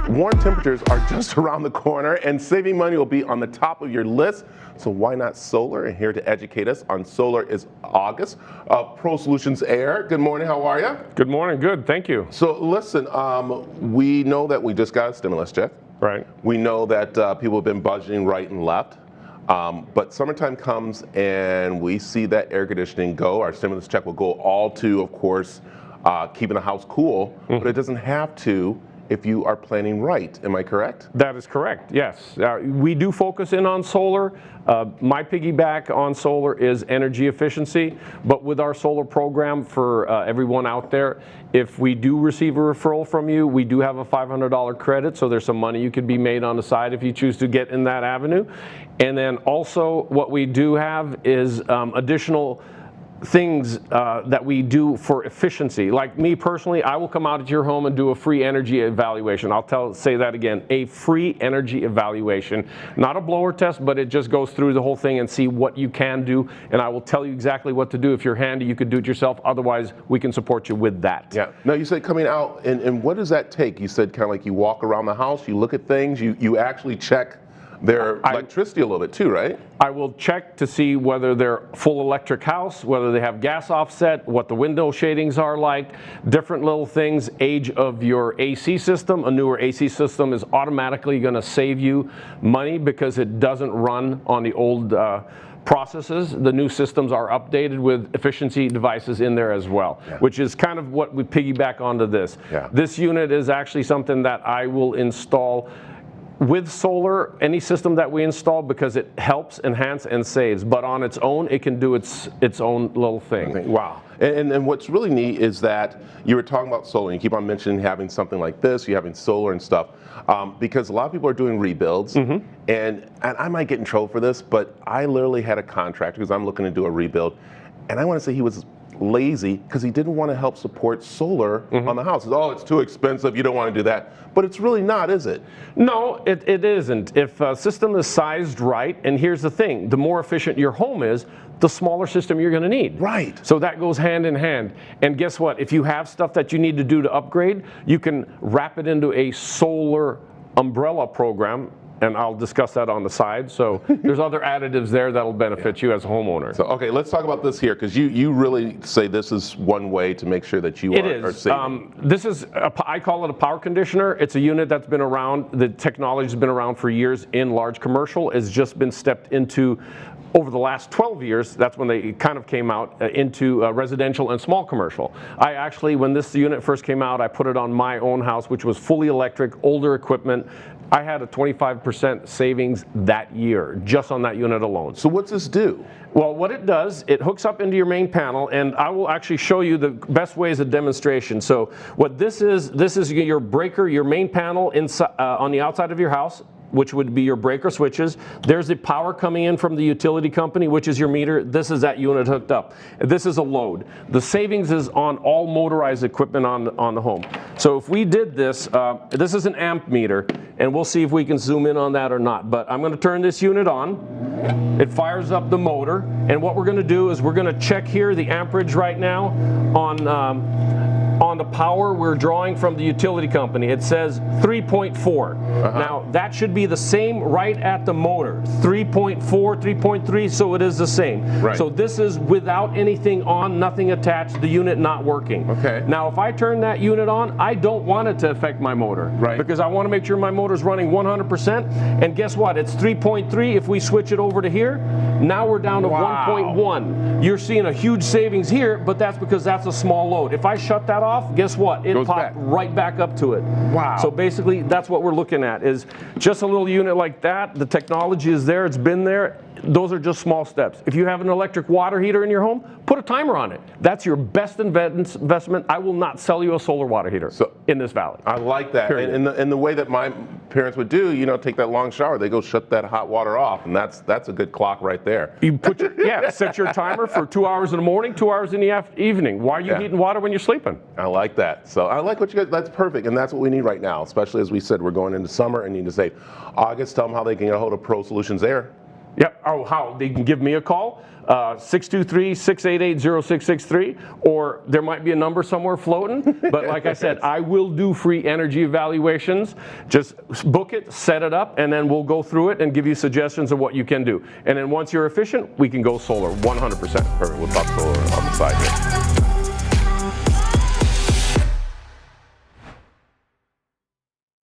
Warm temperatures are just around the corner, and saving money will be on the top of your list. So why not solar? And here to educate us on solar is August of Pro Solutions Air. Good morning, how are you? Good morning, good, thank you. So listen, we know that we just got a stimulus check. Right. We know that people have been budgeting right and left. But summertime comes and we see that air conditioning go. Our stimulus check will go all to, of course, keeping the house cool, but it doesn't have to if you are planning right. Am I correct? That is correct, yes. We do focus in on solar. My piggyback on solar is energy efficiency, but with our solar program for everyone out there, if we do receive a referral from you, we do have a $500 credit, so there's some money you could be made on the side if you choose to get in that avenue. And then also what we do have is additional things that we do for efficiency. Like me personally, I will come out at your home and do a free energy evaluation. Say that again, a free energy evaluation. Not a blower test, but it just goes through the whole thing and see what you can do, and I will tell you exactly what to do. If you're handy, you could do it yourself. Otherwise, we can support you with that. Yeah. Now you said coming out, and what does that take? You said kind of like you walk around the house, you look at things, you actually check their electricity a little bit too, right? I will check to see whether they're full electric house, whether they have gas offset, what the window shadings are like, different little things, age of your AC system. A newer AC system is automatically going to save you money because it doesn't run on the old processes. The new systems are updated with efficiency devices in there as well, which is kind of what we piggyback onto this. Yeah. This unit is actually something that I will install with solar, any system that we install, because it helps, enhance, and saves. But on its own, it can do its own little thing. Wow. And what's really neat is that you were talking about solar, and you keep on mentioning having something like this, you having solar and stuff, because a lot of people are doing rebuilds, and I might get in trouble for this, but I literally had a contractor, because I'm looking to do a rebuild, and I want to say he was lazy because he didn't want to help support solar on the house. Oh, it's too expensive, you don't want to do that. But it's really not, is it? No, it isn't. If a system is sized right, and here's the thing, the more efficient your home is, the smaller system you're going to need. Right. So that goes hand in hand. And guess what? If you have stuff that you need to do to upgrade, you can wrap it into a solar umbrella program, and I'll discuss that on the side. So there's other additives there that'll benefit you as a homeowner. So, okay, let's talk about this here, because you really say this is one way to make sure that you are saving. This is, I call it a power conditioner. It's a unit that's been around, the technology's been around for years in large commercial. It's just been stepped into over the last 12 years, that's when they kind of came out into residential and small commercial. I actually, when this unit first came out, I put it on my own house, which was fully electric, older equipment. I had a 25% savings that year, just on that unit alone. So what's this do? Well, what it does, it hooks up into your main panel, and I will actually show you the best way as a demonstration. So what this is your breaker, your main panel inside, on the outside of your house, which would be your breaker switches. There's the power coming in from the utility company, which is your meter. This is that unit hooked up. This is a load. The savings is on all motorized equipment on the home. So if we did this, this is an amp meter, and we'll see if we can zoom in on that or not. But I'm going to turn this unit on. It fires up the motor, and what we're going to do is we're going to check here the amperage right now on the power we're drawing from the utility company. It says 3.4. Now that should be the same right at the motor. 3.4, 3.3, so it is the same. Right. So this is without anything on, nothing attached, the unit not working. Okay. Now if I turn that unit on, I don't want it to affect my motor. Right. Because I want to make sure my motor's running 100%. And guess what? It's 3.3. If we switch it over to here, now we're down to 1.1. You're seeing a huge savings here, but that's because that's a small load. If I shut that off, guess what? It popped right back up to it. Wow. So basically, that's what we're looking at, is just a little unit like that. The technology is there. It's been there. Those are just small steps. If you have an electric water heater in your home, put a timer on it. That's your best investment. I will not sell you a solar water heater in this valley. I like that. And the way that my parents would do, take that long shower, they go shut that hot water off, and that's a good clock right there. You put set your timer for 2 hours in the morning, 2 hours in the evening. Why are you heating water when you're sleeping? I like that. So I like what you guys, that's perfect, and that's what we need right now, especially as we said, we're going into summer and need to save. August, tell them how they can get a hold of Pro Solutions Air. Yep. Oh, how? They can give me a call, 623-688-0663, or there might be a number somewhere floating. But like I said, I will do free energy evaluations. Just book it, set it up, and then we'll go through it and give you suggestions of what you can do. And then once you're efficient, we can go solar 100%. Perfect. We'll talk solar on the side here.